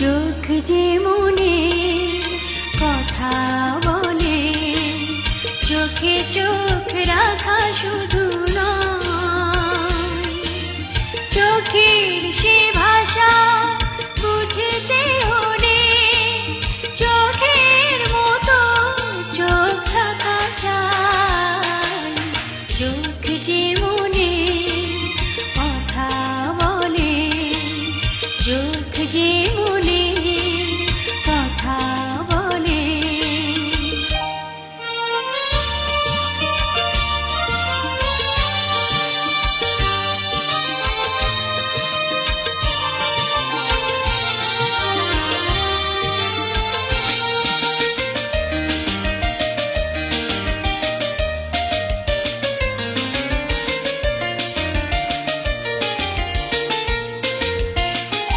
চোখ যে মনে কথা বলে, চোখে চোখ রাখা শুধু নয়, চোখের সে ভাষা বুঝতে হলে চোখের মতো চোখ থাকা চাই। চোখ যে মনে কথা বলে, চোখ